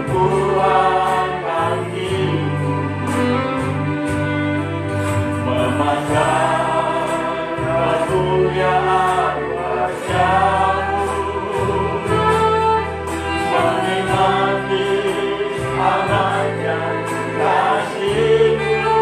tumpuan kakimu, memandang kemuliaan wajah-Mu, menikmati hangat dan kasih-Mu.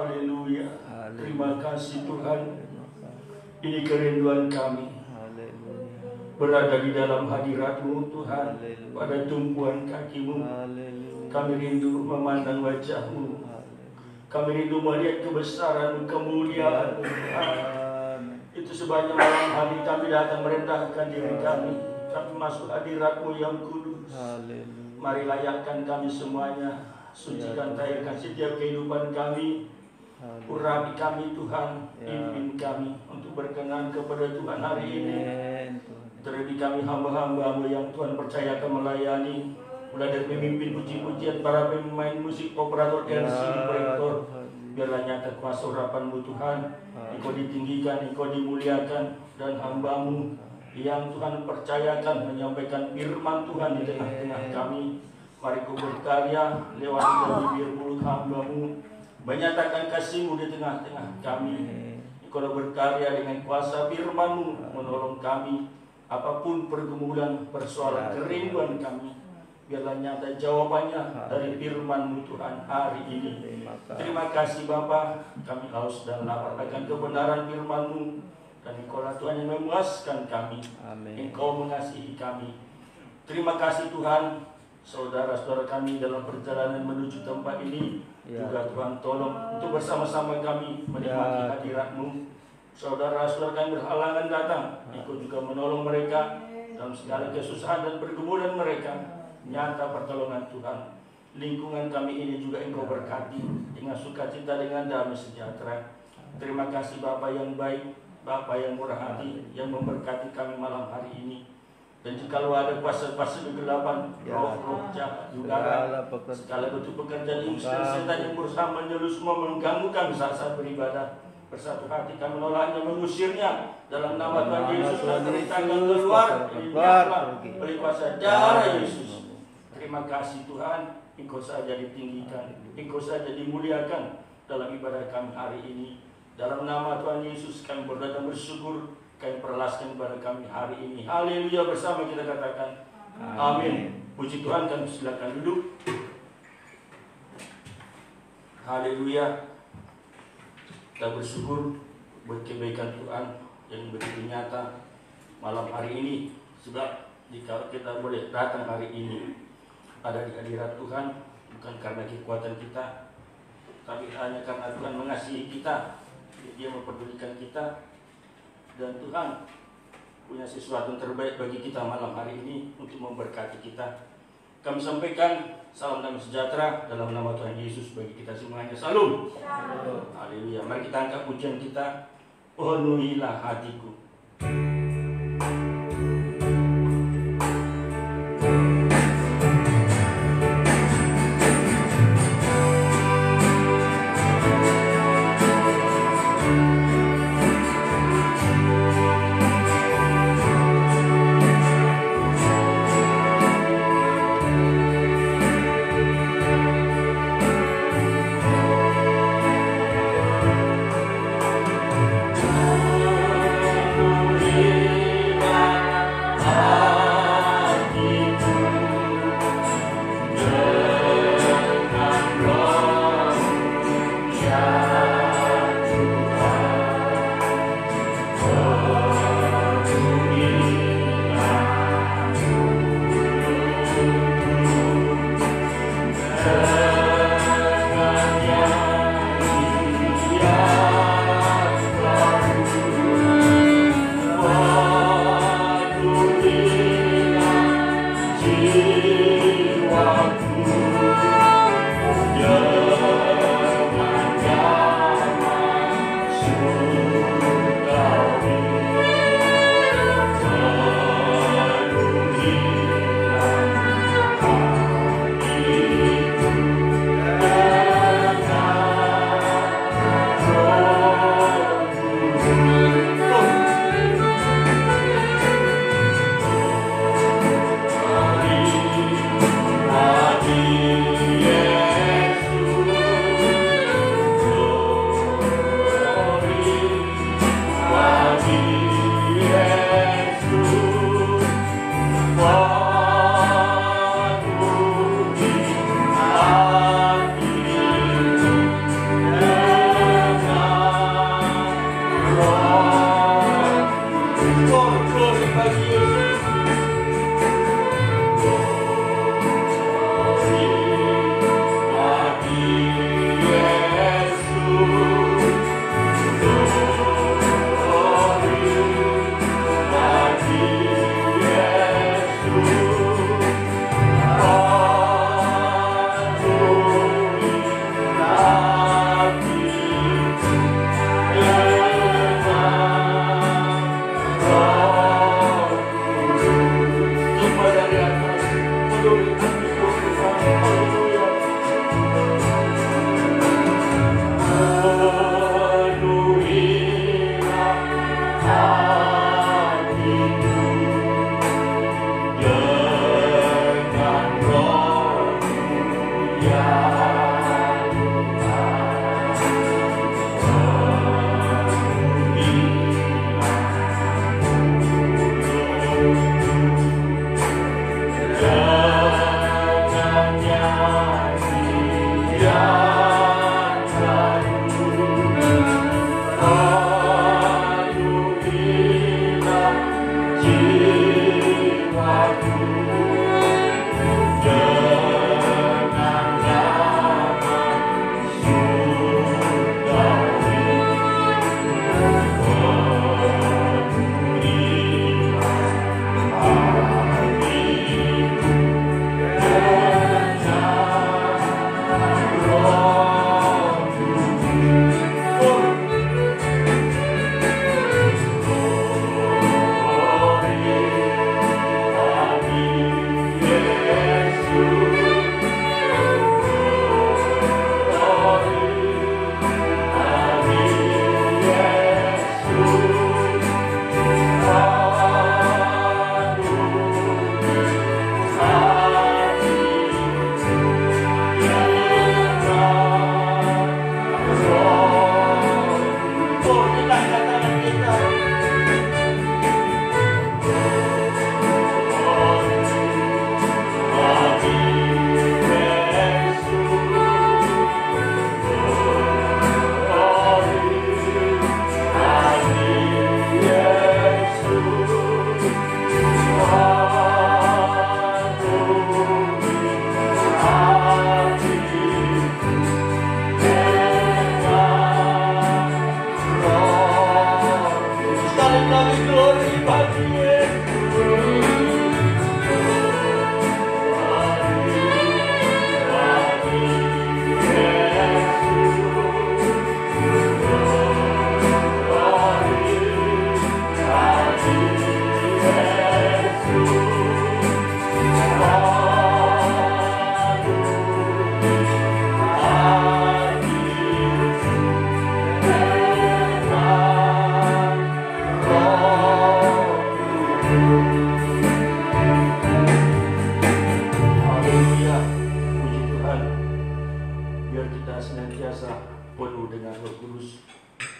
Haleluya. Terima kasih Tuhan. Ini kerinduan kami. Berada di dalam hadirat-Mu Tuhan. Pada tumpuan kaki-Mu. Kami rindu memandang wajah-Mu. Kami rindu melihat kebesaran, kemuliaan Tuhan. Itu sebabnya malam hari kami datang merendahkan diri kami. Kami masuk hadirat-Mu yang kudus. Mari layakkan kami semuanya. Sucikan, tahirkan setiap kehidupan kami. Urapi kami Tuhan. Pimpin kami untuk berkenan kepada Tuhan hari ini. Terlebih kami hamba-hamba-Mu yang Tuhan percayakan melayani. Mulai dari pemimpin puji-pujian, para pemain musik, operator, MC, proyektor. Biarlah nyata kuasa urapan-Mu Tuhan. Engkau ditinggikan, Engkau dimuliakan. Dan hamba-Mu yang Tuhan percayakan menyampaikan firman Tuhan di tengah-tengah kami. Mari Kau berkarya lewat bibir mulut hamba-Mu. Menyatakan kasih-Mu di tengah-tengah kami. Engkau berkarya dengan kuasa firman-Mu, menolong kami. Apapun pergumulan, persoalan, kerinduan kami, biarlah nyata jawabannya dari firman-Mu Tuhan hari ini. Terima kasih Bapa, kami haus dan lapar akan kebenaran firman-Mu. Dan Engkau-lah Tuhan yang memuaskan kami. Engkau mengasihi kami. Terima kasih Tuhan. Saudara-saudara kami dalam perjalanan menuju tempat ini juga Tuhan tolong untuk bersama-sama kami menikmati hadirat-Mu. Saudara-saudara kami berhalangan datang, Engkau juga menolong mereka dalam segala kesusahan dan pergumulan mereka. Nyata pertolongan Tuhan. Lingkungan kami ini juga Engkau berkati dengan sukacita, dengan damai sejahtera. Terima kasih Bapa yang baik, Bapa yang murah hati, yang memberkati kami malam hari ini. Dan jikalau ada kuasa-kuasa kegelapan, roh-roh jahat, udara, segala bentuk pekerjaan iblis dan setan yang berusaha menyelus semua mengganggu kami saat beribadah, bersatu hati kami menolaknya, mengusirnya dalam nama Tuhan Yesus, dan perintahkan keluar oleh kuasa darah Yesus. Terima kasih Tuhan, Engkau saja ditinggikan, Engkau saja dimuliakan dalam ibadah kami hari ini. Dalam nama Tuhan Yesus kami berdoa dan bersyukur. Kami perlaskan kepada kami hari ini. Haleluya, bersama kita katakan amin. Puji Tuhan, kami silakan duduk. Haleluya. Kita bersyukur buat kebaikan Tuhan yang begitu nyata malam hari ini. Sebab jika kita boleh datang hari ini ada di hadirat Tuhan, bukan karena kekuatan kita, tapi hanya karena Tuhan mengasihi kita. Dia mempedulikan kita. Dan Tuhan punya sesuatu yang terbaik bagi kita malam hari ini untuk memberkati kita. Kami sampaikan salam damai sejahtera dalam nama Tuhan Yesus bagi kita semuanya. Salam. Haleluya. Mari kita angkat pujian kita. Penuhilah hatiku.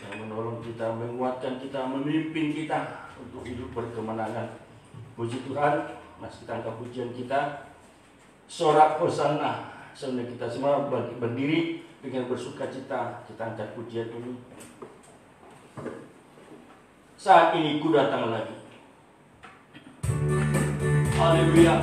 yang menolong kita, menguatkan kita, memimpin kita untuk hidup berkemenangan. Puji Tuhan, masih kita angkat pujian kita, sorak Hosanna. Sambil kita semua berdiri dengan bersuka cita, kita angkat pujian ini. Saat ini ku datang lagi. Haleluya.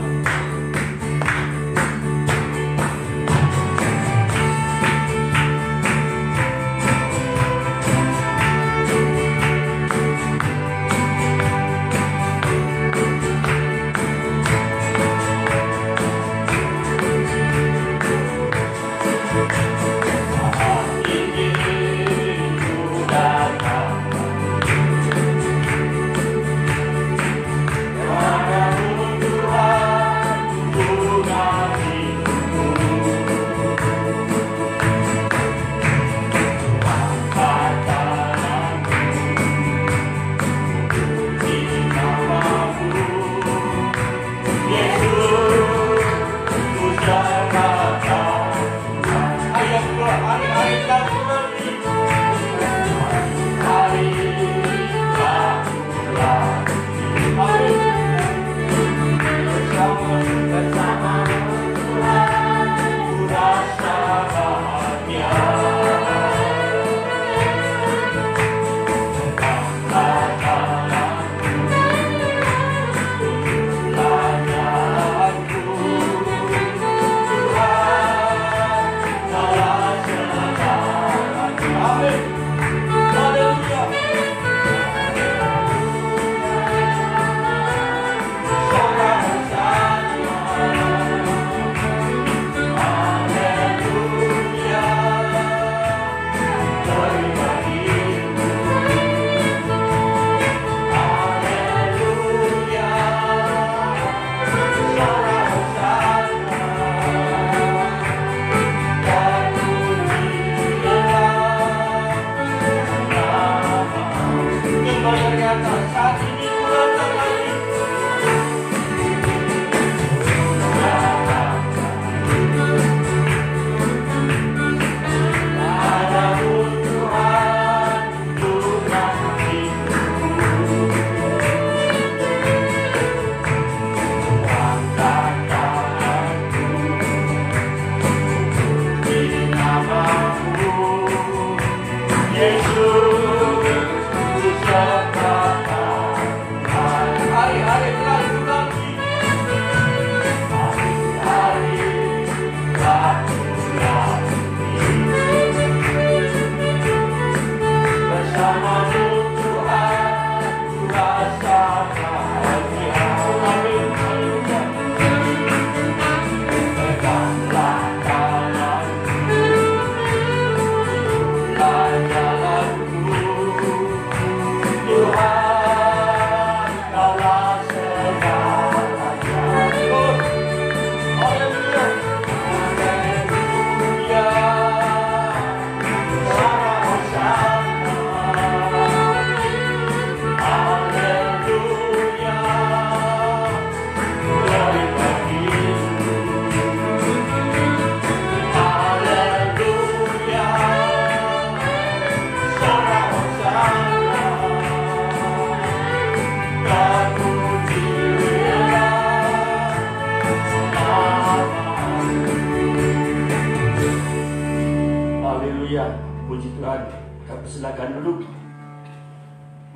Silakan duduk.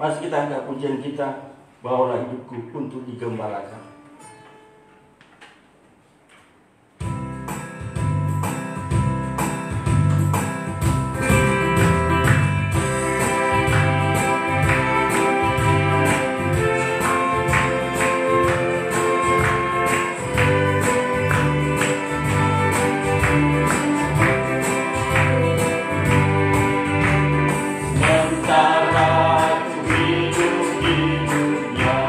Mas, kita angkat pujian kita, bawalah hidupku untuk digembalakan. Sementara ku hidup di dunia,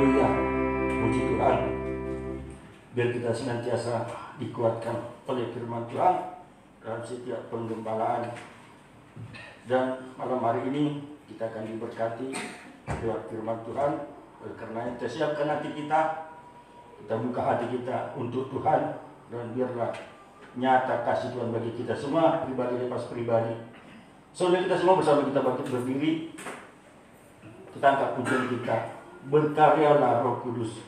Haleluya, puji Tuhan. Biar kita senantiasa dikuatkan oleh firman Tuhan dalam setiap penggembalaan. Dan malam hari ini kita akan diberkati lewat firman Tuhan. Oleh karena itu siapkan hati kita buka hati kita untuk Tuhan, dan biarlah nyata kasih Tuhan bagi kita semua, pribadi lepas pribadi. Saudara kita semua bersama kita bangkit berdiri, kita angkat pujian kita, berkaryalah Roh Kudus.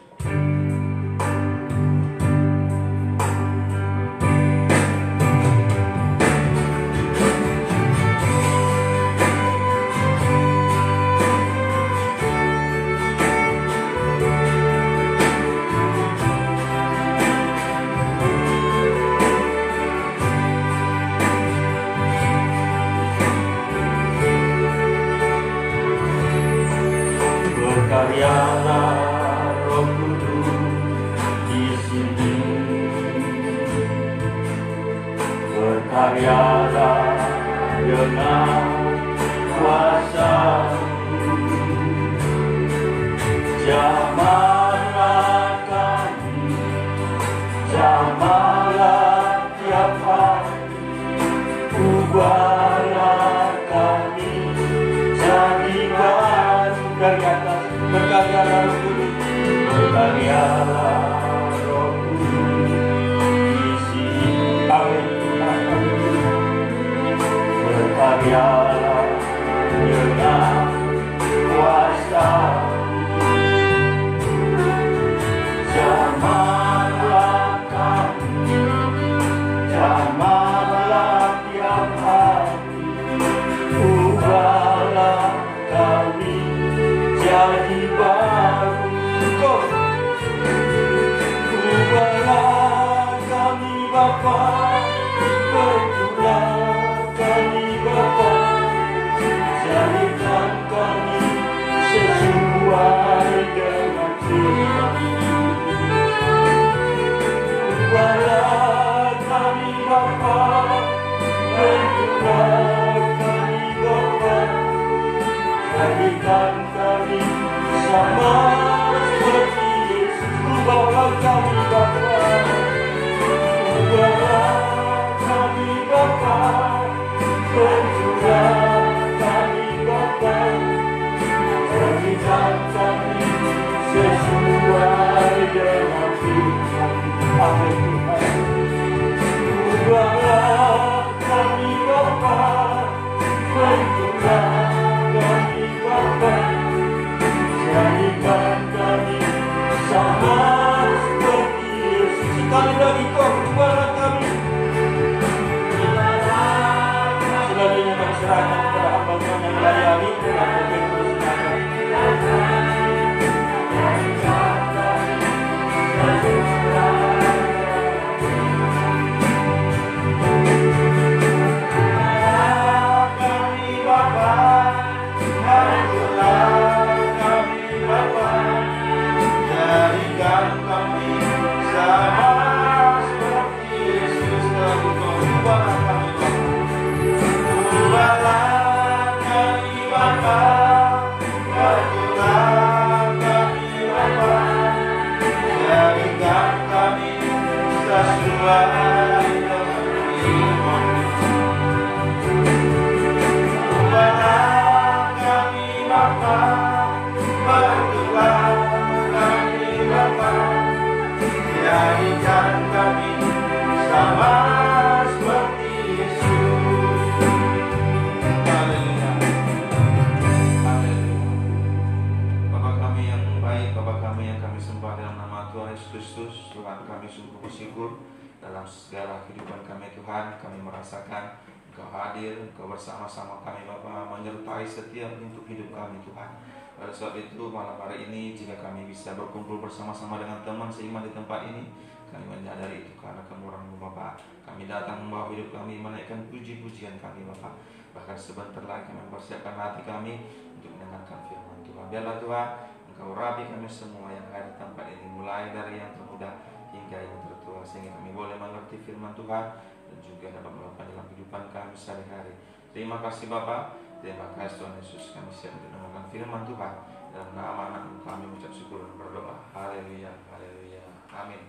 Bersama-sama kami Bapa, menyertai setiap bentuk hidup kami Tuhan. Pada saat itu malam hari ini jika kami bisa berkumpul bersama-sama dengan teman seiman di tempat ini, kami menyadari itu karena kemurahan-Mu Bapa. Kami datang membawa hidup kami, menaikkan puji-pujian kami Bapa. Bahkan sebentar lagi kami mempersiapkan hati kami untuk mendengarkan firman Tuhan. Biarlah Tuhan Engkau rapi kami semua yang ada di tempat ini, mulai dari yang termuda hingga yang tertua, sehingga kami boleh mengerti firman Tuhan dan juga dapat melakukan dalam kehidupan kami sehari-hari. Terima kasih Bapa, terima kasih Tuhan Yesus, kami siap mendengarkan firman Tuhan. dalam nama anak kami mengucap syukur dan berdoa. Haleluya, haleluya, amin.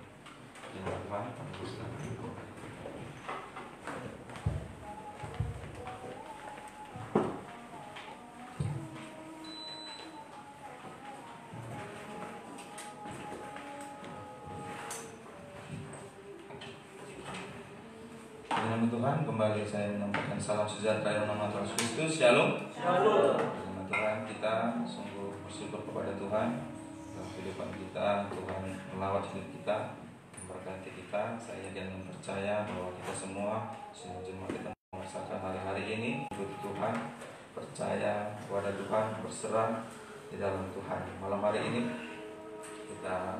Jangan Tuhan, kami bersilakan. Dengan Tuhan, kembali saya menyampaikan salam sejahtera yang nama Tuhan Yesus Kristus. Shalom. Shalom. Dengan Tuhan, kita sungguh bersyukur kepada Tuhan dalam kehidupan kita. Tuhan melawat hidup kita, memberkati kita. Saya yakin dan percaya bahwa kita semua jemaat kita merasakan hari-hari ini hidup Tuhan, percaya kepada Tuhan, berserah di dalam Tuhan. Malam hari ini kita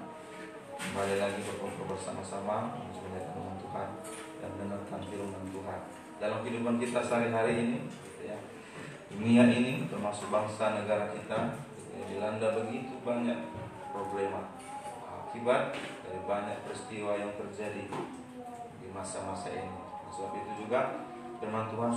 kembali lagi berkumpul bersama-sama menjalankan Tuhan dan mendengarkan firman Tuhan dalam kehidupan kita sehari-hari ini, gitu ya. Dunia ini termasuk bangsa negara kita, gitu ya, dilanda begitu banyak problema akibat dari banyak peristiwa yang terjadi di masa-masa ini. Sebab itu juga firman Tuhan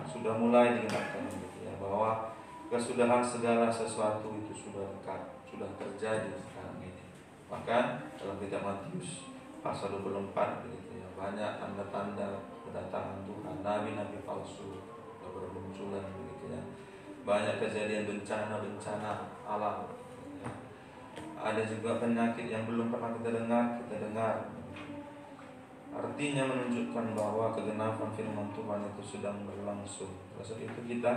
sudah mulai digenapkan, gitu ya, bahwa kesudahan segala sesuatu itu sudah dekat, sudah terjadi sekarang ini. Bahkan dalam kitab Matius pasal 24, begitu ya, banyak tanda-tanda kedatangan Tuhan, nabi-nabi palsu bermunculan, begitu ya. Banyak kejadian bencana alam, gitu ya. Ada juga penyakit yang belum pernah kita dengar. Artinya menunjukkan bahwa kegenapan firman Tuhan itu sedang berlangsung. Oleh itu kita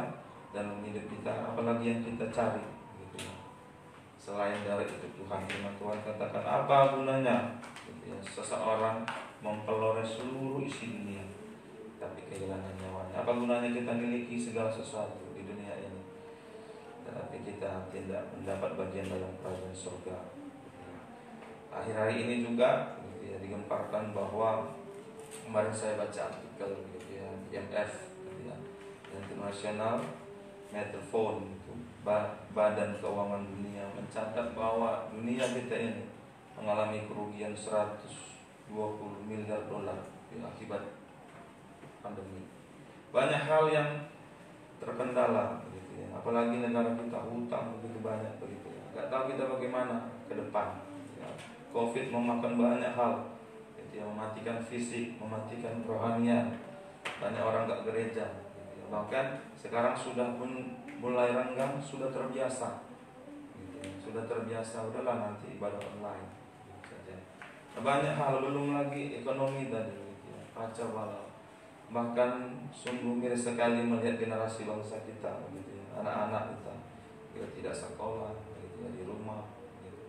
dalam hidup kita, apalagi yang kita cari, gitu ya, selain dari itu Tuhan, firman Tuhan katakan, apa gunanya, gitu ya, seseorang mempeloreh seluruh isi dunia tapi kehilangan nyawanya? Apa gunanya kita memiliki segala sesuatu di dunia ini tetapi kita tidak mendapat bagian dalam kerajaan surga? Akhir-akhir ini juga, gitu ya, digemparkan bahwa kemarin saya baca artikel, gitu ya, IMF, gitu ya, International Metrophone, itu Badan Keuangan Dunia mencatat bahwa dunia kita ini mengalami kerugian 120 miliar dolar akibat pandemi. Banyak hal yang terkendala, begitu ya. Apalagi negara kita hutang begitu banyak, begitu ya. Gak tahu kita bagaimana ke depan, ya. Covid memakan banyak hal, gitu ya, mematikan fisik, mematikan rohanian. Banyak orang gak gereja, gitu ya. Bahkan sekarang sudah pun mulai renggang, sudah terbiasa, gitu ya. Sudah terbiasa, udahlah nanti ibadah online, gitu saja. Banyak hal, belum lagi ekonomi tadi, gitu ya, kacau balau. Bahkan sungguh miris sekali melihat generasi bangsa kita, begitu ya, anak-anak kita tidak sekolah, begitu ya, di rumah, gitu.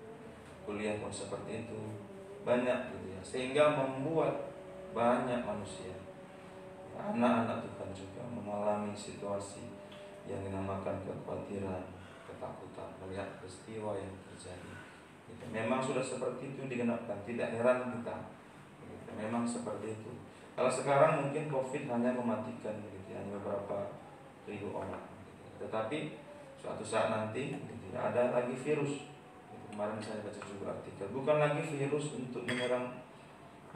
Kuliah pun seperti itu, banyak, gitu ya, sehingga membuat banyak manusia, anak-anak Tuhan juga mengalami situasi yang dinamakan kekhawatiran, ketakutan melihat peristiwa yang terjadi. Gitu. Memang sudah seperti itu digenapkan, tidak heran kita, gitu. Memang seperti itu. Kalau sekarang mungkin Covid hanya mematikan, gitu ya, beberapa ribu orang, gitu. Tetapi suatu saat nanti, gitu ya, ada lagi virus, gitu. Kemarin saya baca juga artikel, bukan lagi virus untuk menyerang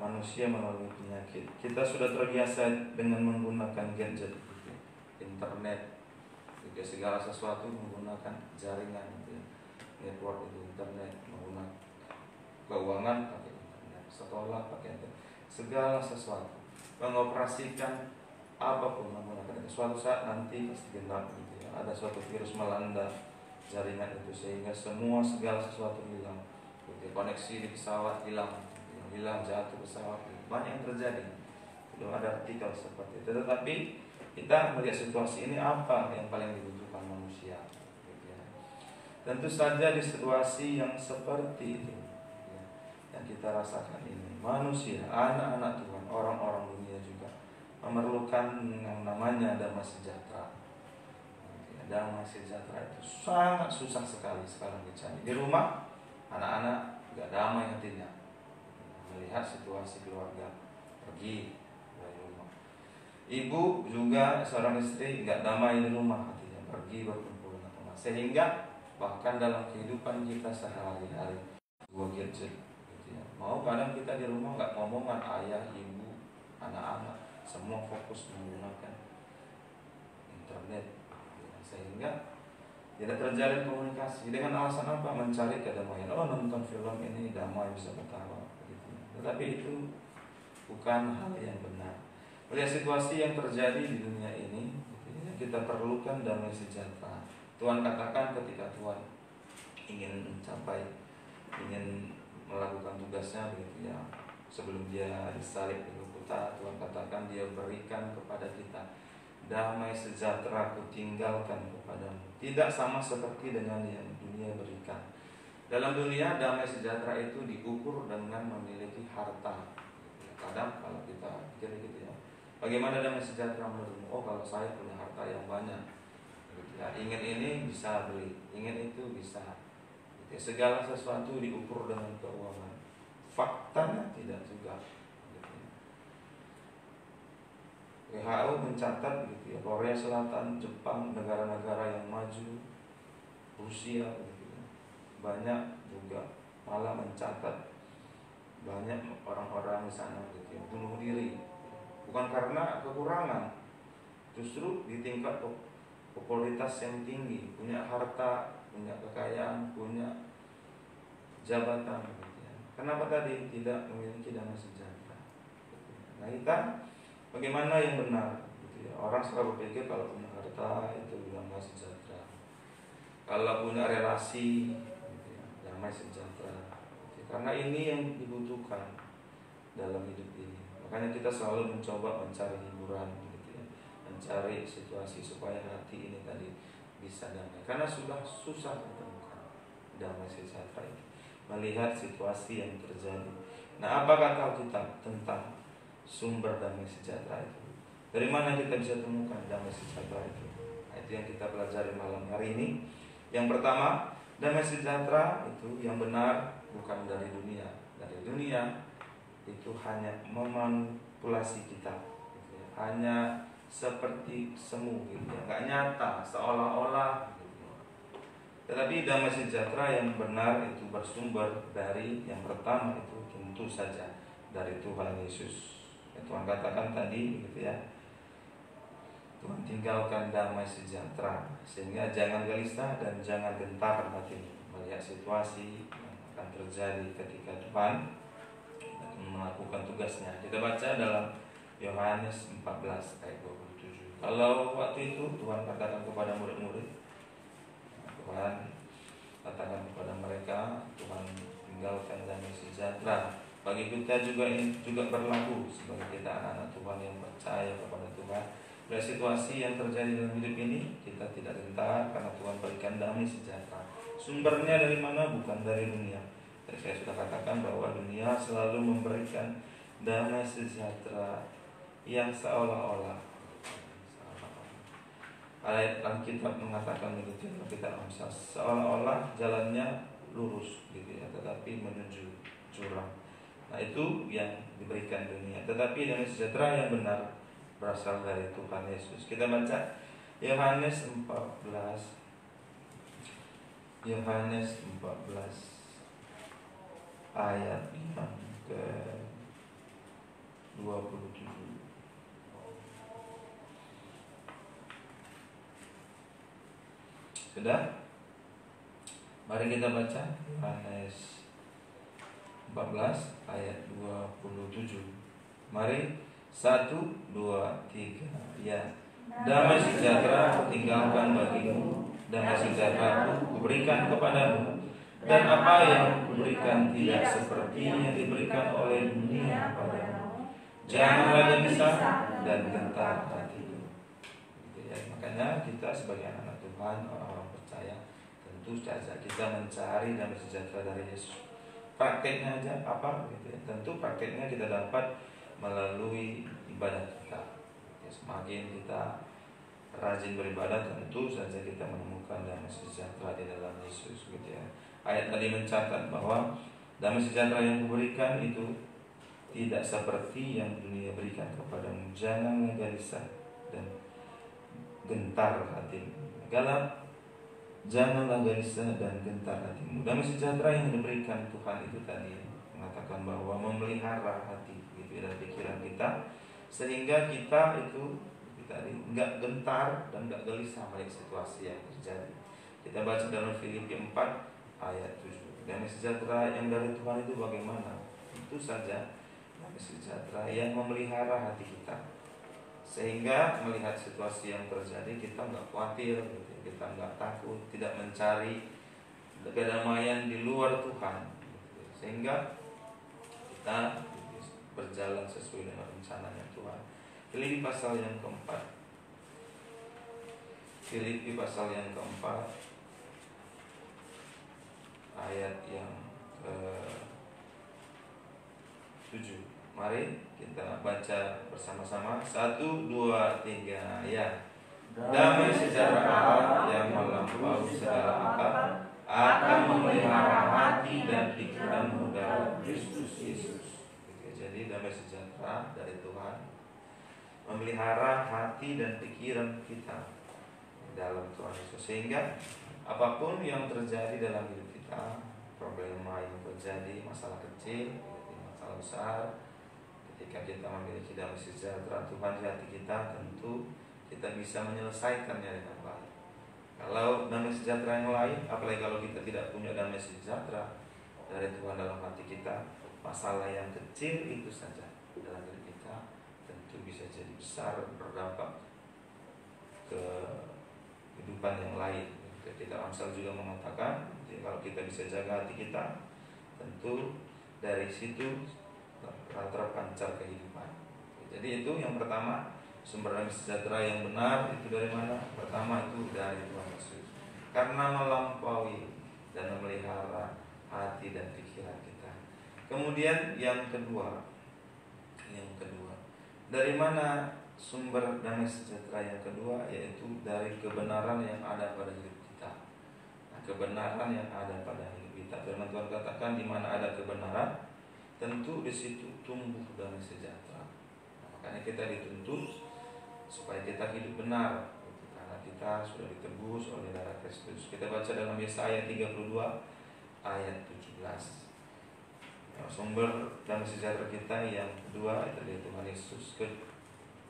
manusia melalui penyakit. Kita sudah terbiasa dengan menggunakan gadget, gitu. Internet, gitu. Segala sesuatu menggunakan jaringan, gitu ya. Network itu internet, menggunakan keuangan pakai internet, sekolah pakai internet, segala sesuatu mengoperasikan apapun menggunakan itu. Suatu saat nanti pasti genap, gitu ya. Ada suatu virus melanda jaringan itu sehingga segala sesuatu hilang, gitu. Koneksi di pesawat hilang, gitu. Hilang, jatuh pesawat, gitu. Banyak yang terjadi. Belum ada artikel seperti itu. Tetapi kita melihat situasi ini, apa yang paling dibutuhkan manusia, gitu ya. Tentu saja di situasi yang seperti itu, ya, yang kita rasakan ini, manusia, anak-anak Tuhan, orang-orang dunia juga memerlukan yang namanya damai sejahtera. Damai sejahtera itu sangat susah sekali sekarang dicari. Di rumah, anak-anak gak damai hatinya melihat situasi keluarga pergi dari rumah. Ibu juga, seorang istri gak damai di rumah hatinya, pergi berkumpul dengan teman. Sehingga bahkan dalam kehidupan kita sehari-hari, sebuah gadget, gitu ya. Mau kadang kita di rumah gak ngomongan ayah, ibu, anak-anak, semua fokus menggunakan internet, gitu ya. Sehingga tidak terjalin komunikasi. Dengan alasan apa? Mencari kedamaian. Oh, nonton film ini damai, bisa ketawa gitu. Tetapi itu bukan hal yang benar. Melihat situasi yang terjadi di dunia ini, kita perlukan damai sejahtera. Tuhan katakan ketika Tuhan ingin mencapai, ingin melakukan tugasnya begitu ya, sebelum dia disalib di Golgota, Tuhan katakan dia berikan kepada kita damai sejahtera ku tinggalkan kepadamu, tidak sama seperti dengan yang dunia berikan. Dalam dunia damai sejahtera itu diukur dengan memiliki harta. Kadang kalau kita pikir gitu ya, bagaimana damai sejahtera menurutmu? Oh, kalau saya punya harta yang banyak, ya, ingin ini bisa beli, ingin itu bisa. Ya, segala sesuatu diukur dengan keuangan. Faktanya tidak juga. WHO mencatat gitu ya, Korea Selatan, Jepang, negara-negara yang maju, Rusia gitu ya, banyak juga malah mencatat banyak orang-orang di sana gitu ya, bunuh diri, bukan karena kekurangan, justru di tingkat popularitas yang tinggi, punya harta, punya kekayaan, punya jabatan gitu ya. Kenapa tadi tidak memiliki damai sejahtera? Nah, kita bagaimana yang benar gitu ya. Orang selalu berpikir kalau punya harta itu damai sejahtera, kalau punya relasi gitu ya, damai sejahtera gitu. Karena ini yang dibutuhkan dalam hidup ini. Makanya kita selalu mencoba mencari hiburan gitu ya, mencari situasi supaya hati ini tadi bisa damai. Karena sudah susah ditemukan damai sejahtera ini, melihat situasi yang terjadi. Nah, apa kata kita tentang sumber damai sejahtera itu? Dari mana kita bisa temukan damai sejahtera itu? Nah, itu yang kita pelajari malam hari ini. Yang pertama, damai sejahtera itu yang benar bukan dari dunia. Dari dunia itu hanya memanipulasi kita gitu ya. Hanya seperti semu gitu ya, nggak nyata, seolah-olah gitu. Tetapi damai sejahtera yang benar itu bersumber dari yang pertama itu tentu saja dari Tuhan Yesus. Tuhan katakan tadi gitu ya, Tuhan tinggalkan damai sejahtera, sehingga jangan gelisah dan jangan gentar hatimu melihat situasi yang akan terjadi ketika Tuhan melakukan tugasnya. Kita baca dalam Yohanes 14 ayat 27. Kalau waktu itu Tuhan katakan kepada murid-murid, Tuhan katakan kepada mereka, Tuhan tinggalkan damai sejahtera. Bagi kita juga ini juga berlaku sebagai kita anak-anak Tuhan yang percaya kepada Tuhan. Dari situasi yang terjadi dalam hidup ini, kita tidak gentar karena Tuhan berikan damai sejahtera. Sumbernya dari mana? Bukan dari dunia. Tadi saya sudah katakan bahwa dunia selalu memberikan damai sejahtera yang seolah-olah. Ayat Alkitab mengatakan begitu, kita Amsal, seolah-olah jalannya lurus gitu ya, tetapi menuju jurang. Nah, itu yang diberikan dunia. Tetapi damai sejahtera yang benar berasal dari Tuhan Yesus. Kita baca Yohanes 14 ayat yang ke-27. Sudah? Mari kita baca Yohanes 14 ayat 27. Mari 1, 2, 3. Ya. Damai sejahtera kutinggalkan bagimu, damai sejahtera kuberikan kepadamu, dan apa yang kuberikan tidak seperti yang diberikan oleh dunia padamu. Janganlah gelisah dan gentar hatimu. Ya, makanya kita sebagai anak Tuhan, orang-orang percaya, tentu saja kita mencari damai sejahtera dari Yesus. Prakteknya aja apa gitu ya. Tentu prakteknya kita dapat melalui ibadah kita. Ya, semakin kita rajin beribadah, tentu saja kita menemukan damai sejahtera di dalam Yesus gitu ya. Ayat tadi mencatat bahwa damai sejahtera yang kuberikan itu tidak seperti yang dunia berikan kepadamu. Jangan gelisah dan gentar hatimu. Janganlah gelisah dan gentar hatimu. Damai sejahtera yang diberikan Tuhan itu tadi mengatakan bahwa memelihara hati gitu dan pikiran kita, sehingga kita itu tadi nggak gentar dan nggak gelisah melihat situasi yang terjadi. Kita baca dalam Filipi 4 ayat 7. Damai sejahtera yang dari Tuhan itu bagaimana? Itu saja damai sejahtera yang memelihara hati kita, sehingga melihat situasi yang terjadi kita nggak khawatir, kita nggak takut, tidak mencari kedamaian di luar Tuhan, sehingga kita berjalan sesuai dengan rencananya Tuhan. Filipi pasal yang keempat, Filipi pasal yang keempat ayat yang ke-7. Mari kita baca bersama-sama. 1, 2, 3 ya. Damai sejahtera Allah yang melampaui segala akal akan memelihara hati dan pikiranmu dalam Kristus Yesus. Oke, jadi damai sejahtera dari Tuhan memelihara hati dan pikiran kita dalam Tuhan Yesus, sehingga apapun yang terjadi dalam hidup kita, problema yang terjadi, masalah kecil, masalah besar, ketika kita memiliki damai sejahtera Tuhan di hati kita, tentu kita bisa menyelesaikannya dengan baik. Kalau damai sejahtera yang lain, apalagi kalau kita tidak punya damai sejahtera dari Tuhan dalam hati kita, masalah yang kecil itu saja dalam hidup kita tentu bisa jadi besar, berdampak ke kehidupan yang lain. Kita Amsal juga mengatakan, kalau kita bisa jaga hati kita, tentu dari situ terpancar kehidupan. Jadi itu yang pertama, sumber damai sejahtera yang benar itu dari mana? Pertama itu dari Tuhan Yesus, karena melampaui dan memelihara hati dan pikiran kita. Kemudian yang kedua, dari mana sumber damai sejahtera yang kedua? Yaitu dari kebenaran yang ada pada hidup kita. Nah, kebenaran yang ada pada hidup kita, firman Tuhan katakan, di mana ada kebenaran, tentu di situ tumbuh damai sejahtera. Nah, makanya kita dituntut supaya kita hidup benar, karena kita sudah ditebus oleh darah Kristus. Kita baca dalam Yesaya 32 ayat 17. Sumber damai sejahtera kita yang kedua itu dari Tuhan Yesus.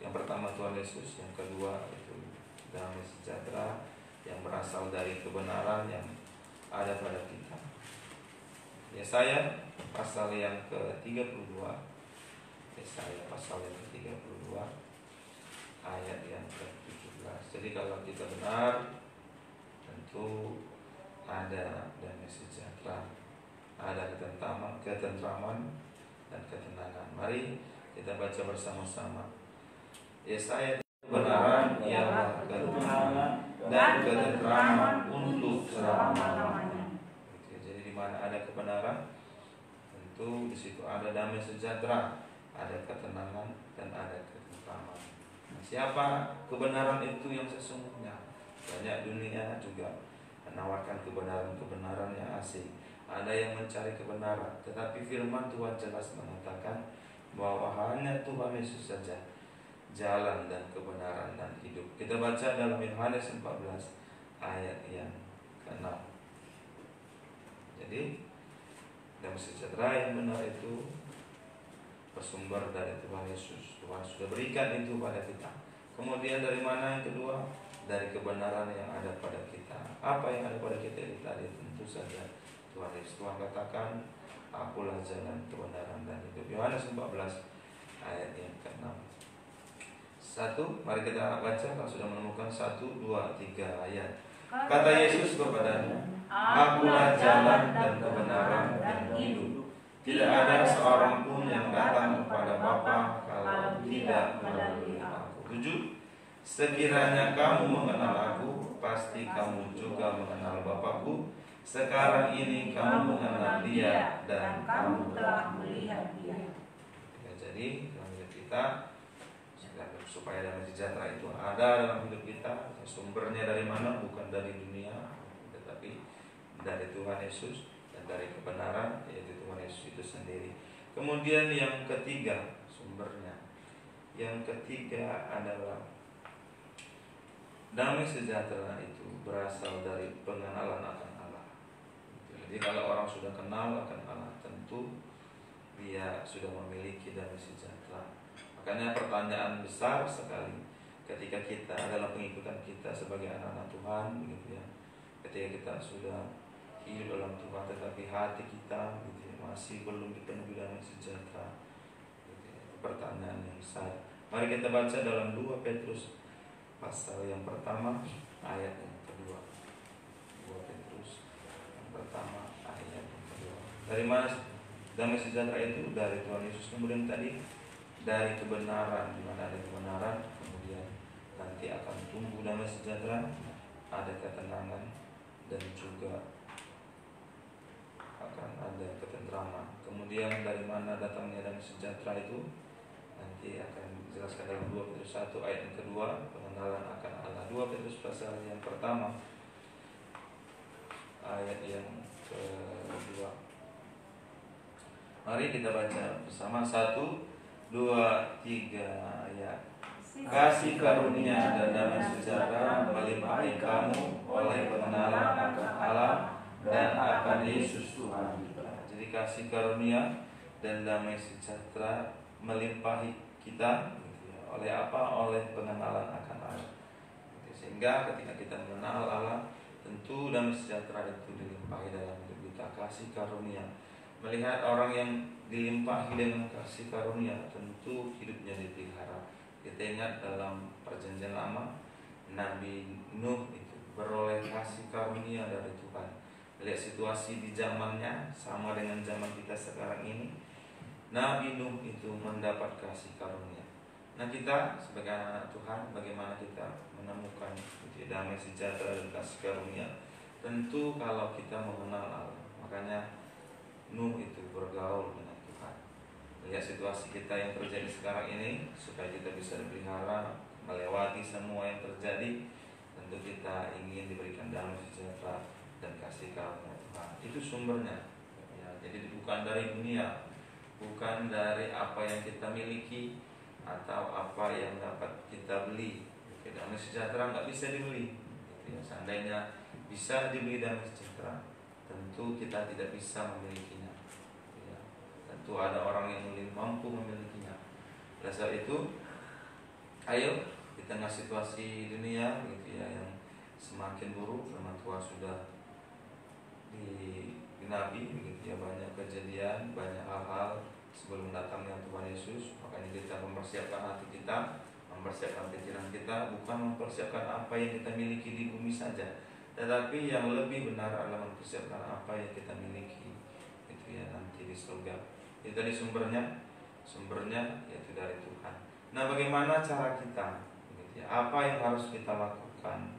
Yang pertama Tuhan Yesus, yang kedua itu damai sejahtera yang berasal dari kebenaran yang ada pada kita. Yesaya pasal yang ke-32. Yesaya pasal yang ke-32 ayat yang ke-17. Jadi kalau kita benar, tentu ada damai sejahtera, ada ketentraman dan ketenangan. Mari kita baca bersama-sama. Yesaya, kebenaran ialah ketenangan dan ketentraman untuk selama-lamanya. Jadi di mana ada kebenaran, tentu di situ ada damai sejahtera, ada ketenangan dan ada ketentraman. Siapa kebenaran itu yang sesungguhnya? Banyak dunia juga menawarkan kebenaran-kebenaran yang asing. Ada yang mencari kebenaran, tetapi firman Tuhan jelas mengatakan bahwa hanya Tuhan Yesus saja jalan dan kebenaran dan hidup. Kita baca dalam Yohanes 14 ayat yang ke-6. Jadi damai sejahtera yang benar itu bersumber dari Tuhan Yesus. Tuhan sudah berikan itu pada kita. Kemudian dari mana yang kedua? Dari kebenaran yang ada pada kita. Apa yang ada pada kita itu tadi? Tentu saja Tuhan Yesus. Tuhan katakan, akulah jalan, kebenaran dan hidup. Yohanes 14 ayat yang ke-6. Mari kita baca kalau sudah menemukan 1, 2, 3 ayat. Kata Yesus kepadanya, akulah jalan dan kebenaran dan hidup. Tidak ada seorang pun yang datang kepada Bapa kalau tidak melalui aku. 7. Sekiranya kamu mengenal aku, pasti kamu juga mengenal Bapakku. Sekarang ini kamu mengenal Dia dan kamu telah melihat Dia. Ya, jadi dalam hidup kita, supaya damai sejahtera itu ada dalam hidup kita, sumbernya dari mana? Bukan dari dunia, tetapi dari Tuhan Yesus dan dari kebenaran, yaitu Tuhan Yesus itu sendiri. Kemudian yang ketiga sumbernya, yang ketiga adalah damai sejahtera itu berasal dari pengenalan akan Allah. Jadi kalau orang sudah kenal akan Allah, tentu dia sudah memiliki damai sejahtera. Makanya pertanyaan besar sekali ketika kita dalam pengikutan kita sebagai anak-anak Tuhan, begitu ya. ketika kita sudah hidup dalam Tuhan tetapi hati kita gitu ya, masih belum dipenuhi damai sejahtera, gitu ya. Pertanyaan yang besar. Mari kita baca dalam 2 Petrus pasal yang pertama ayat yang kedua. 2 Petrus yang pertama ayat yang kedua. Dari mana damai sejahtera itu? Dari Tuhan Yesus. Kemudian tadi dari kebenaran, di mana ada kebenaran kemudian nanti akan tumbuh damai sejahtera, ada ketenangan dan juga akan ada ketentraman. Kemudian dari mana datangnya damai sejahtera itu nanti akan dijelaskan dalam 2 Petrus 1 ayat yang kedua, pengenalan akan Allah. 2 Petrus pasal yang pertama ayat yang kedua. Mari kita baca bersama. 1, 2, 3 ayat. Kasih karunia dan damai sejahtera melimpahi kamu oleh pengenalan akan Allah dan akan Yesus Tuhan kita. Jadi kasih karunia dan damai sejahtera melimpahi kita, gitu ya. Oleh apa? Oleh pengenalan akan Allah. Sehingga ketika kita mengenal Allah, tentu damai sejahtera itu dilimpahi dalam hidup kita. Kasih karunia, melihat orang yang dilimpahi dengan kasih karunia, tentu hidupnya dipelihara. Kita ingat dalam perjanjian lama, Nabi Nuh itu beroleh kasih karunia dari Tuhan. Lihat situasi di zamannya sama dengan zaman kita sekarang ini. Nabi Nuh itu mendapat kasih karunia. Nah, kita sebagai anak Tuhan, bagaimana kita menemukan gitu, damai sejahtera dan kasih karunia? Tentu kalau kita mengenal Allah. Makanya Nuh itu bergaul dengan Tuhan. Lihat situasi kita yang terjadi sekarang ini, supaya kita bisa dipelihara melewati semua yang terjadi. Tentu kita ingin diberikan damai sejahtera dan kasih karunia Tuhan. Itu sumbernya ya, jadi bukan dari dunia, bukan dari apa yang kita miliki atau apa yang dapat kita beli. Damai sejahtera nggak bisa dibeli ya. Seandainya bisa dibeli damai sejahtera, tentu kita tidak bisa memilikinya ya. Tentu ada orang yang mampu memilikinya. Oleh sebab itu, ayo di tengah situasi dunia gitu ya, yang semakin buruk, firman Tuhan sudah dinabi begitu ya, banyak kejadian, banyak hal-hal sebelum datangnya Tuhan Yesus. Makanya kita mempersiapkan hati kita, mempersiapkan pikiran kita, bukan mempersiapkan apa yang kita miliki di bumi saja, tetapi yang lebih benar adalah mempersiapkan apa yang kita miliki itu ya nanti di surga. Itu tadi sumbernya yaitu dari Tuhan. Nah, bagaimana cara kita gitu ya? Apa yang harus kita lakukan?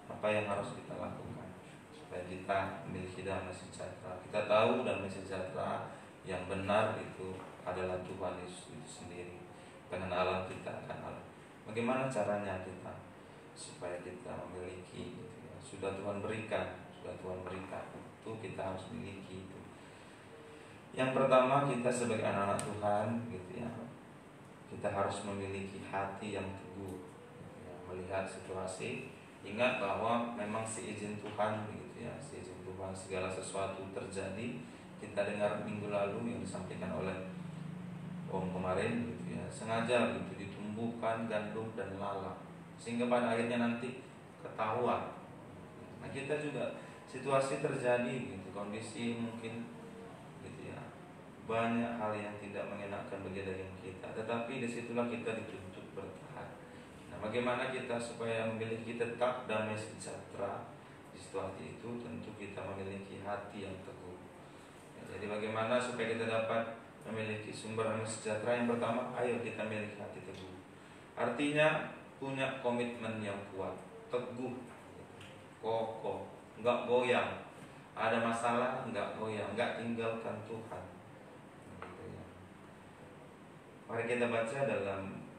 Apa yang harus kita lakukan supaya kita memiliki damai sejahtera? Kita tahu damai sejahtera yang benar itu adalah Tuhan Yesus itu sendiri. Pengenalan kita akan Allah. Bagaimana caranya kita supaya kita memiliki gitu ya? Sudah Tuhan berikan, itu kita harus miliki itu. Yang pertama, kita sebagai anak-anak Tuhan gitu ya, kita harus memiliki hati yang teguh gitu ya, melihat situasi. Ingat bahwa memang seizin Tuhan gitu ya, seizin Tuhan segala sesuatu terjadi. Kita dengar minggu lalu yang disampaikan oleh Om kemarin gitu ya, sengaja gitu ditumbuhkan gandum dan lalat sehingga pada akhirnya nanti ketahuan. Nah, kita juga situasi terjadi gitu, kondisi mungkin gitu ya, banyak hal yang tidak mengenakan bagi daging kita, tetapi disitulah kita dituntut bertahan. Nah, bagaimana kita supaya memiliki tetap damai sejahtera di situasi itu? Tentu kita memiliki hati yang teguh ya, jadi bagaimana supaya kita dapat memiliki sumber damai sejahtera? Yang pertama, ayo kita memiliki hati teguh. Artinya punya komitmen yang kuat, teguh, kokoh, enggak goyang. Ada masalah enggak goyang, enggak tinggalkan Tuhan. Mari kita baca dalam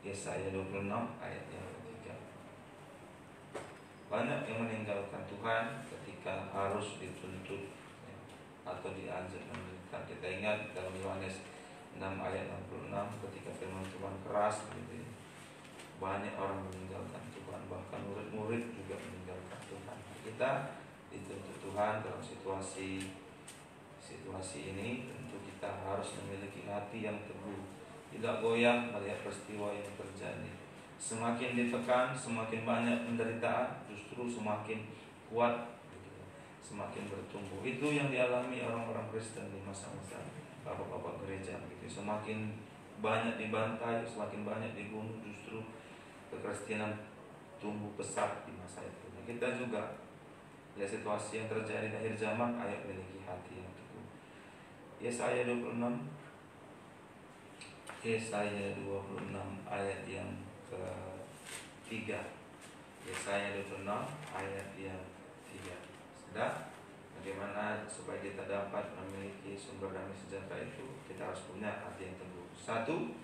Yesaya 26 ayat yang ketiga. Banyak yang meninggalkan Tuhan ketika harus dituntut ya, atau diajak menderita. Kita ingat dalam Yohanes 6 ayat 66 ketika firman Tuhan keras gitu ya. Banyak orang meninggalkan Tuhan, bahkan murid-murid juga meninggalkan Tuhan. Kita dituntut Tuhan dalam situasi ini. Tentu kita harus memiliki hati yang teguh, tidak goyah melihat peristiwa yang terjadi. Semakin ditekan, semakin banyak penderitaan, justru semakin kuat, gitu ya, semakin bertumbuh. Itu yang dialami orang-orang Kristen di masa-masa bapak-bapak gereja, gitu. Semakin banyak dibantai, semakin banyak dibunuh, justru kekristenan tumbuh pesat di masa itu. Nah, kita juga lihat situasi yang terjadi di akhir zaman, ayat miliki hati yang teguh. Yesaya 26 ayat yang ke-3. Yesaya 26 ayat yang 3. Sudah? Bagaimana supaya kita dapat memiliki sumber damai sejahtera itu? Kita harus punya hati yang teguh. 1,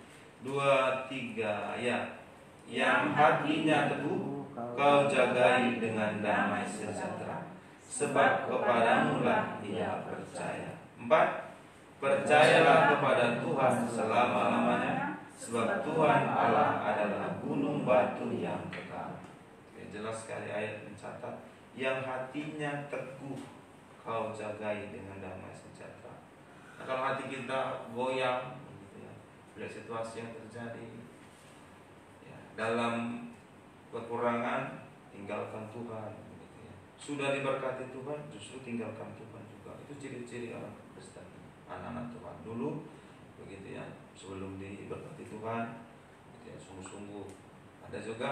2, 3 ayat. Yang hatinya teguh, kau jagai dengan damai sejahtera, sebab kepadamu lah ia percaya. 4, percayalah kepada Tuhan selama-lamanya, sebab Tuhan Allah adalah gunung batu yang kekal. Oke, jelas sekali ayat mencatat, yang hatinya teguh kau jagai dengan damai sejahtera. Nah, kalau hati kita goyang, gitu ya, lihat situasi yang terjadi, ya, dalam kekurangan tinggalkan Tuhan, gitu ya. Sudah diberkati Tuhan, justru tinggalkan Tuhan juga. Itu ciri-ciri orang Kristen, anak-anak Tuhan dulu, begitu ya. Sebelum diberkati Tuhan, gitu ya, sungguh-sungguh. Ada juga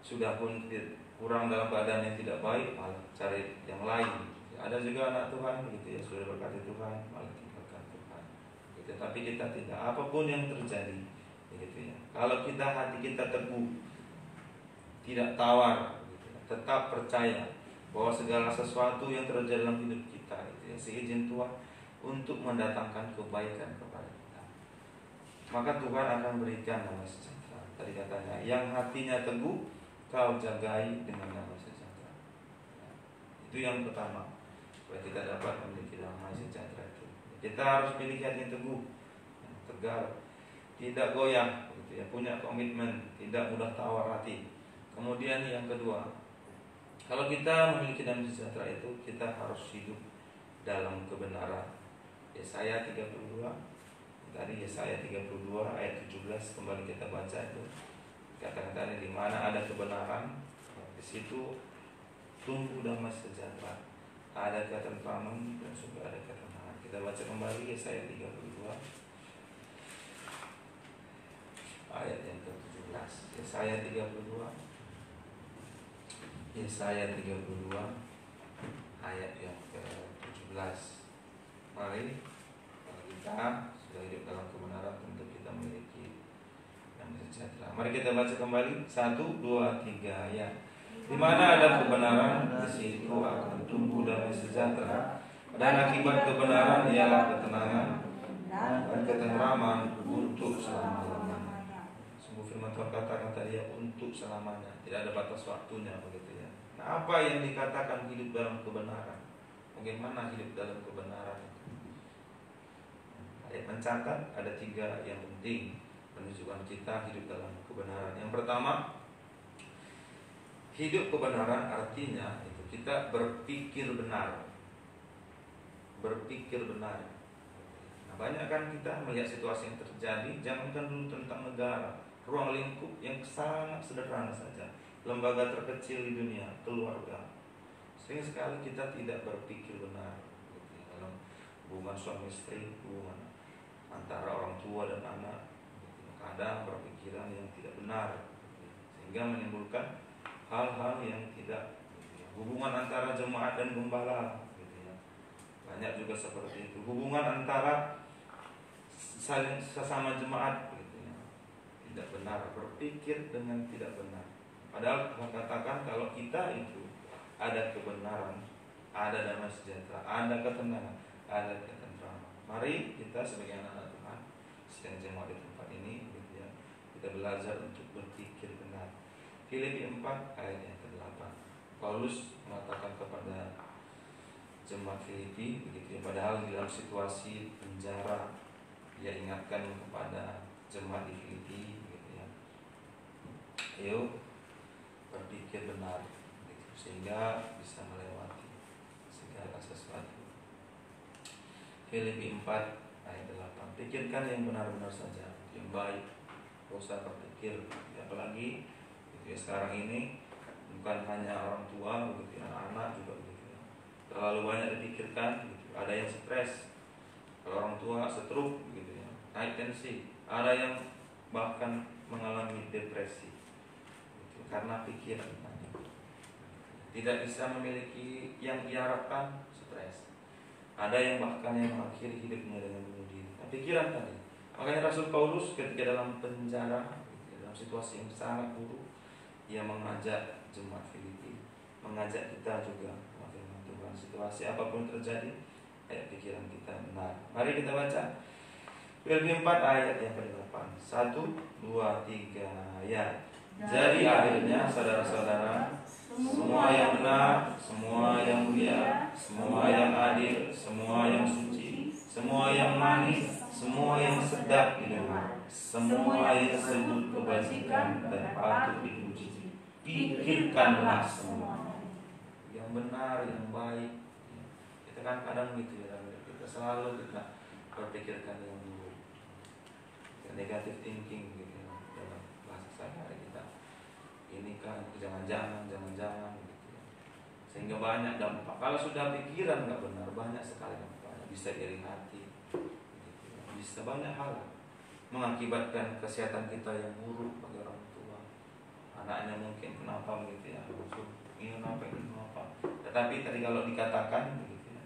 sudah pun kurang dalam badan yang tidak baik, malah cari yang lain. Ada juga anak Tuhan, gitu ya, sudah berkati Tuhan, malah tinggalkan Tuhan. Gitu. Tapi kita tidak, apapun yang terjadi, gitu ya. Kalau kita hati kita teguh, tidak tawar, gitu ya, tetap percaya bahwa segala sesuatu yang terjadi dalam hidup kita, gitu ya, seizin Tuhan untuk mendatangkan kebaikan kepada kita, maka Tuhan akan berikan damai sejahtera. Tadi katanya, yang hatinya teguh, kau jagai dengan damai sejahtera. Itu yang pertama, supaya kita dapat memiliki damai sejahtera itu. Kita harus memiliki hati yang teguh, yang tegar, tidak goyah, gitu ya, punya komitmen, tidak mudah tawar hati. Kemudian yang kedua, kalau kita memiliki damai sejahtera itu, kita harus hidup dalam kebenaran. Yesaya 32, tadi Yesaya 32 ayat 17 kembali kita baca itu. Kata-kata di mana ada kebenaran, di situ tumbuh damai sejahtera, ada ketentraman dan juga ada ketenangan. Kita baca kembali Yesaya 32 ayat yang ke-17. Yesaya 32 ayat yang ke-17. Mari, kalau kita sudah hidup dalam kebenaran, tentu kita memiliki damai sejahtera. Mari kita baca kembali 1, 2, 3 ayat. Di mana ada kebenaran, di situ akan tumbuh damai sejahtera, dan akibat kebenaran ialah ketenangan dan ketentraman untuk selama-lamanya. Sungguh firman Tuhan katakan tadi ya, untuk selamanya, tidak ada batas waktunya, begitu ya. Nah, apa yang dikatakan hidup dalam kebenaran? Bagaimana hidup dalam kebenaran? Ayat mencatat ada 3 yang penting menunjukkan kita hidup dalam kebenaran. Yang pertama, hidup kebenaran artinya itu kita berpikir benar. Berpikir benar. Nah, banyak kan kita melihat situasi yang terjadi, jangankan dulu tentang negara, ruang lingkup yang sangat sederhana saja, lembaga terkecil di dunia, keluarga. Sering sekali kita tidak berpikir benar, gitu ya, dalam hubungan suami istri, hubungan antara orang tua dan anak, gitu ya. Kadang berpikiran yang tidak benar, gitu ya, sehingga menimbulkan hal-hal yang tidak, gitu ya. Hubungan antara jemaat dan gembala, gitu ya, banyak juga seperti itu. Hubungan antara saling sesama jemaat, gitu ya, tidak benar, berpikir dengan tidak benar. Padahal Tuhan katakan kalau kita itu ada kebenaran, ada damai sejahtera, ada ketenangan, ada ketentraman. Mari kita sebagai anak-anak Tuhan, sedang jemaat di tempat ini, gitu ya, kita belajar untuk berpikir benar. Filipi 4 ayat yang ke-8, Paulus mengatakan kepada jemaat Filipi, begitu ya, padahal di dalam situasi penjara, dia ingatkan kepada jemaat di Filipi, gitu ya, ayo berpikir benar, gitu, sehingga bisa melewati segala sesuatu. Filipi 4 ayat 8, pikirkan yang benar-benar saja, yang baik, gak usah berpikir, apalagi gitu ya, sekarang ini bukan hanya orang tua begitu, anak-anak juga begitu. Terlalu banyak dipikirkan gitu. Ada yang stres, kalau orang tua stroke gitu ya, naik tensi. Ada yang bahkan mengalami depresi gitu, karena pikiran tidak bisa memiliki yang ia harapkan, stres. Ada yang bahkan yang mengakhiri hidupnya dengan bunuh diri. Nah, pikiran tadi. Makanya Rasul Paulus ketika dalam penjara, dalam situasi yang sangat buruk, ia mengajak jemaat Filipi, mengajak kita juga firman Tuhan. Situasi apapun terjadi, pikiran kita benar. Mari kita baca Filipi 4 ayat yang ke-8. 1, 2, 3 ya. Jadi akhirnya saudara-saudara, semua yang benar, semua yang mulia, semua yang adil, semua yang suci, semua yang manis, semua yang sedap didengar, semua yang disebut kebajikan dan patut dipuji, pikirkanlah semua yang benar, yang baik. Kita kan kadang gitu ya, kita selalu kita berpikirkan yang buruk, negative thinking gitu ya, dalam bahasa sehari-hari kita. Ini kan jangan-jangan gitu ya. Sehingga banyak dampak. Kalau sudah pikiran nggak benar, banyak sekali dampaknya. Bisa iri hati gitu ya. Bisa banyak hal mengakibatkan kesehatan kita yang buruk bagi orang tua. Anaknya mungkin kenapa begitu ya, ini kenapa. Tetapi tadi kalau dikatakan begitu ya,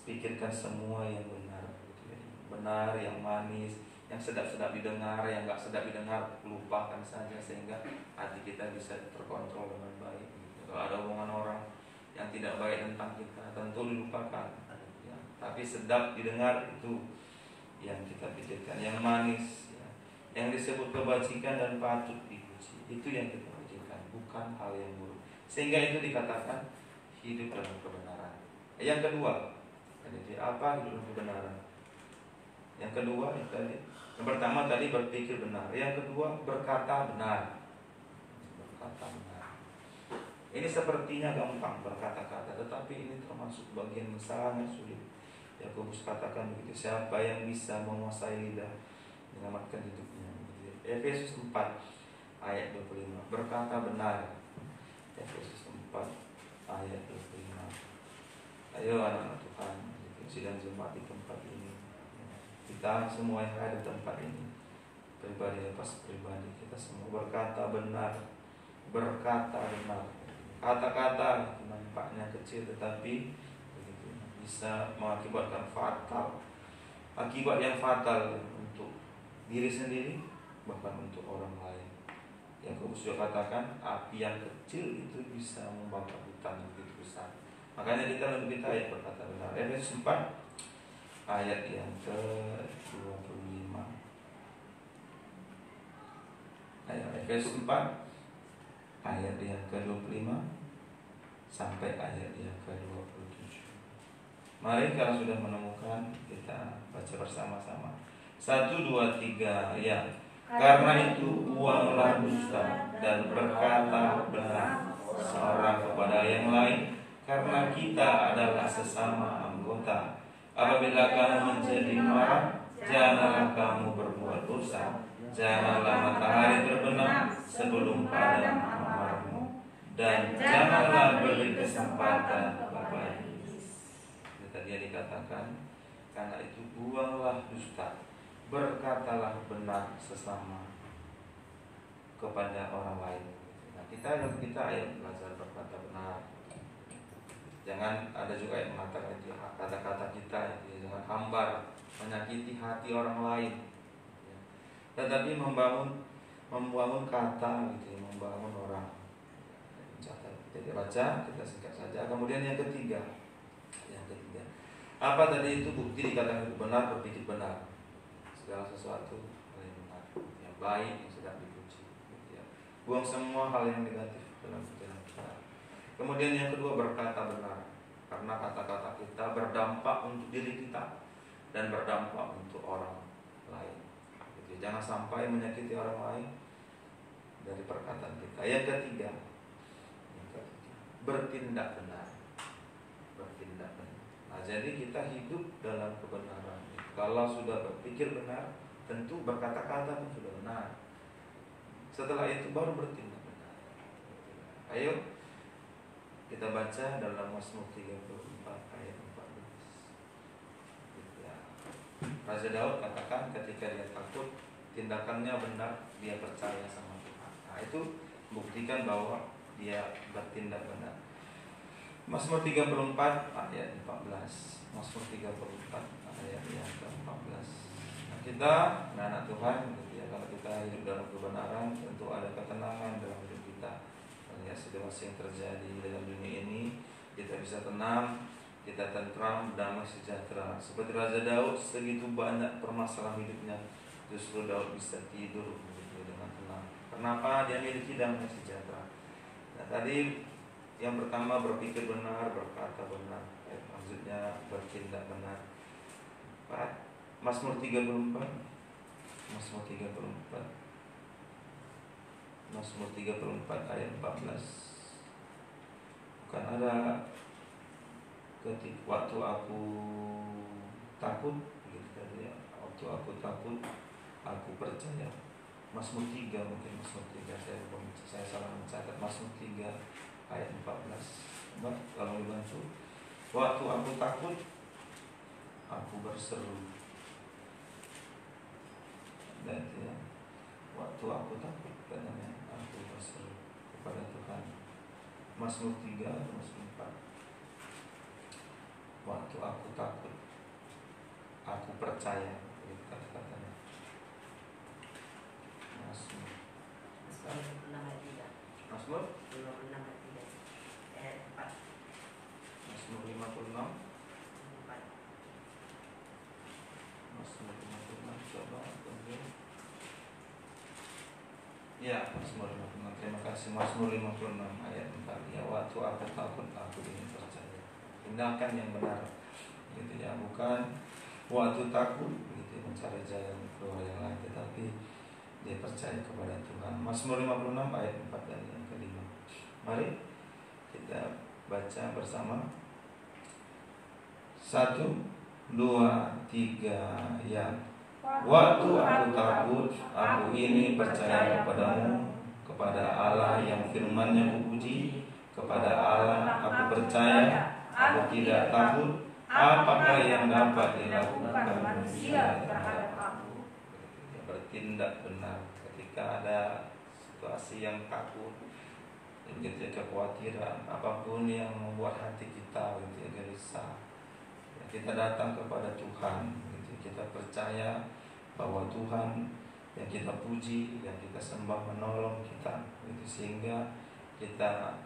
pikirkan semua yang benar gitu ya. Benar, yang manis, yang sedap-sedap didengar, yang nggak sedap didengar lupakan saja, sehingga hati kita bisa terkontrol dengan baik gitu. Kalau ada omongan orang yang tidak baik tentang kita, tentu dilupakan ya. Tapi sedap didengar itu yang kita pikirkan, yang manis ya. Yang disebut kebajikan dan patut dipuji, itu yang kita pikirkan, bukan hal yang buruk. Sehingga itu dikatakan hidup dalam kebenaran. Yang kedua, jadi apa hidup dalam kebenaran? Yang kedua itu tadi. Yang pertama tadi berpikir benar. Yang kedua berkata benar. Berkata benar. Ini sepertinya gampang berkata-kata, tetapi ini termasuk bagian yang sangat sulit. Yakobus katakan begitu, siapa yang bisa menguasai lidah menyelamatkan hidupnya. Efesus 4 ayat 25 berkata benar. Efesus 4 ayat 25. Ayo anak-anak Tuhan, sidang jemaat di tempat ini, kita semua yang ada di tempat ini, pribadi lepas pribadi, kita semua berkata benar. Berkata benar. Kata-kata nampaknya kecil, tetapi begitu, bisa mengakibatkan fatal. Akibat yang fatal untuk diri sendiri, bahkan untuk orang lain. Yang Yakobus katakan api yang kecil itu bisa membakar hutan begitu besar. Makanya kita lebih ayat berkata benar. Efesus 4 ayat yang ke-25. Efesus 4 ayat yang ke-25 sampai ayat yang ke-27. Mari kalau sudah menemukan, kita baca bersama-sama. 1, 2, 3 ya. Karena itu buanglah dusta dan berkata benar seorang kepada yang lain, karena kita adalah sesama anggota. Apabila kamu menjadi marah, janganlah kamu berbuat dosa. Janganlah matahari terbenam sebelum padam amarahmu, dan janganlah beri kesempatan kepada iblis. Tadi dikatakan, karena itu buanglah dusta, berkatalah benar sesama kepada orang lain. Nah, kita ayo belajar berkata benar. Jangan ada juga yang mengatakan itu kata-kata kita, jangan hambar, menyakiti hati orang lain. Tetapi membangun kata, gitu, membangun orang. Jadi baca, kita singkat saja. Kemudian yang ketiga, apa tadi itu bukti dikatakan itu benar, berpikir benar. Segala sesuatu yang benar, yang baik, yang sedang dipuji. Ya. Buang semua hal yang negatif dalam pikiran kita. Kemudian yang kedua berkata benar, karena kata-kata kita berdampak untuk diri kita dan berdampak untuk orang lain. Jadi, jangan sampai menyakiti orang lain dari perkataan kita. Yang ketiga, bertindak benar. Bertindak benar. Nah, jadi kita hidup dalam kebenaran. Kalau sudah berpikir benar, tentu berkata-kata pun sudah benar. Setelah itu baru bertindak benar. Ayo kita baca dalam Mazmur 34 ayat 14. Ya. Raja Daud katakan ketika dia takut, tindakannya benar, dia percaya sama Tuhan. Nah, itu buktikan bahwa dia bertindak benar. Mazmur 34 ayat 14. Mazmur 34 ayat yang ke-14. Nah, kita anak Tuhan, gitu ya, kalau kita hidup dalam kebenaran, tentu ada ketenangan dalam hidup kita. Ya, situasi yang terjadi dalam dunia ini, kita bisa tenang, kita tentram, damai sejahtera. Seperti Raja Daud, segitu banyak permasalahan hidupnya, justru Daud bisa tidur begitu dengan tenang. Kenapa? Dia memiliki damai sejahtera. Nah, tadi yang pertama berpikir benar, berkata benar, maksudnya bertindak benar. Mazmur 34. Mazmur 34. Mazmur 34 ayat 14. Bukan ada ketika waktu aku takut, gitu tadi ya. Waktu aku takut, aku percaya. Mazmur 3 mungkin Mazmur 3 saya salah mencatat. Mazmur 3 ayat 14. Mbak, kalau dibantu. Waktu aku takut, aku berseru. Dan ya, waktu aku takut, katanya, aku berseru kepada Tuhan. Mazmur 3 atau Mazmur 4. Waktu aku takut, aku percaya. Itu kata-katanya. Mazmur 56. Mazmur 56 coba tunggu. Ya, Mazmur 56. Terima kasih. Mazmur 56 ayat 4. Ya, waktu aku takut, aku ingin percaya. Tindakan yang benar, gitu ya, bukan waktu takut gitu mencari jalan keluar yang lain, tetapi dia percaya kepada Tuhan. Mazmur 56 ayat 4 dan yang kelima. Mari kita baca bersama. 1, 2, 3 ya. Waktu aku takut, aku ini percaya kepadamu, kepada Allah yang firman-Nya kupuji, kepada Allah aku percaya, aku tidak takut. Apakah yang dapat dilakukan manusia terhadap aku? Bertindak benar ketika ada situasi yang takut, gitu, kekhawatiran, apapun yang membuat hati kita gitu, gelisah. Kita datang kepada Tuhan, gitu. Kita percaya bahwa Tuhan yang kita puji, yang kita sembah menolong kita, gitu. Sehingga kita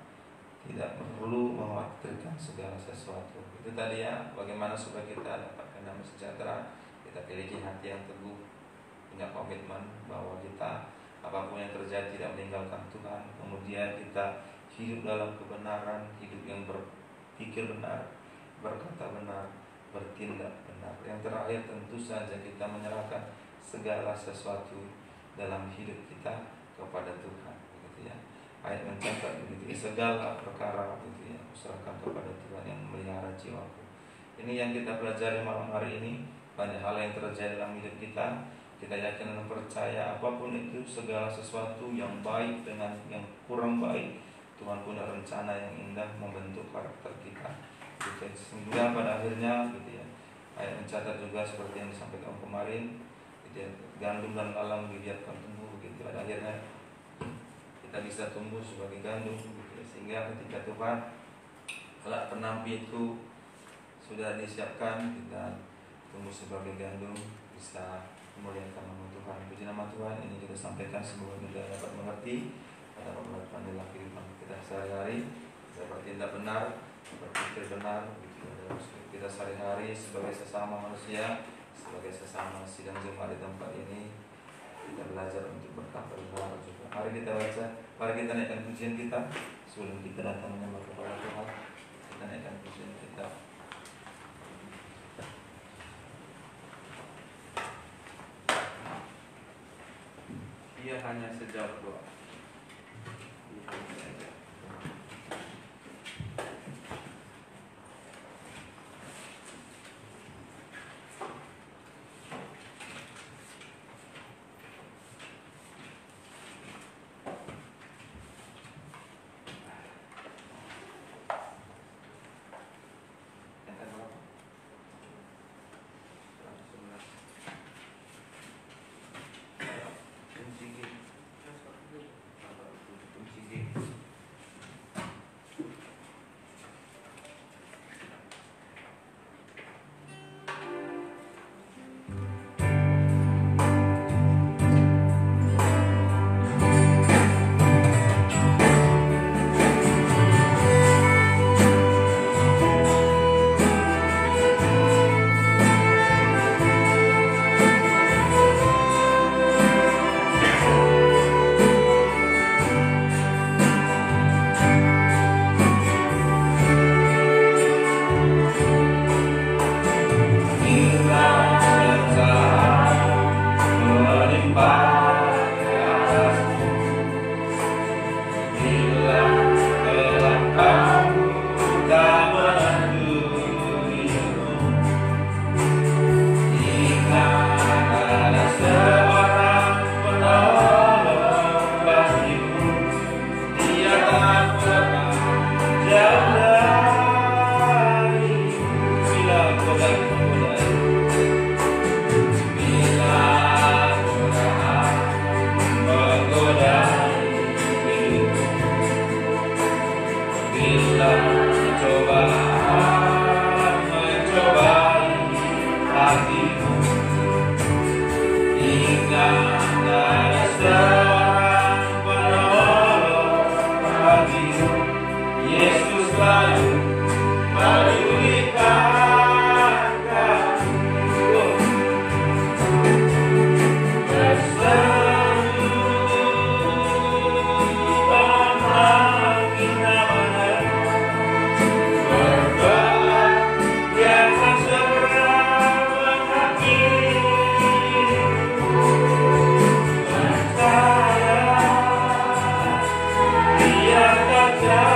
tidak perlu mengkhawatirkan segala sesuatu. Itu tadi ya, bagaimana supaya kita dapatkan damai sejahtera. Kita miliki hati yang teguh, punya komitmen bahwa kita apapun yang terjadi tidak meninggalkan Tuhan. Kemudian kita hidup dalam kebenaran, hidup yang berpikir benar, berkata benar, bertindak benar. Yang terakhir tentu saja kita menyerahkan segala sesuatu dalam hidup kita kepada Tuhan, begitu ya. Ayat mencatat begitu, segala perkara begitu ya, serahkan kepada Tuhan yang memelihara jiwaku. Ini yang kita pelajari malam hari ini. Banyak hal yang terjadi dalam hidup kita. Kita yakin dan percaya apapun itu, segala sesuatu yang baik dengan yang kurang baik, Tuhan punya rencana yang indah membentuk karakter kita. Gitu. Sehingga pada akhirnya gitu ya, ayat mencatat juga seperti yang disampaikan kemarin, gitu ya, gandum dan lalang dibiarkan tumbuh gitu. Pada akhirnya kita bisa tumbuh sebagai gandum gitu ya. Sehingga ketika Tuhan kelak penampi itu sudah disiapkan, kita tumbuh sebagai gandum, bisa memuliakan nama Tuhan. Puji nama Tuhan. Ini kita sampaikan semoga kita dapat mengerti pada pemelajaran dalam kehidupan kita sehari-hari. Kita bertindak benar, berpikir benar gitu ya, dalam kita sehari-hari sebagai sesama manusia, sebagai sesama sidang jemaat di tempat ini. Kita belajar untuk berkata benar juga. Mari kita baca, mari kita naikkan pujian kita sebelum kita datang menyembah kepada Tuhan. Kita naikkan pujian kita. Ia hanya sejauh doa. selalu menyembunyikan kasih-Mu. Yeah.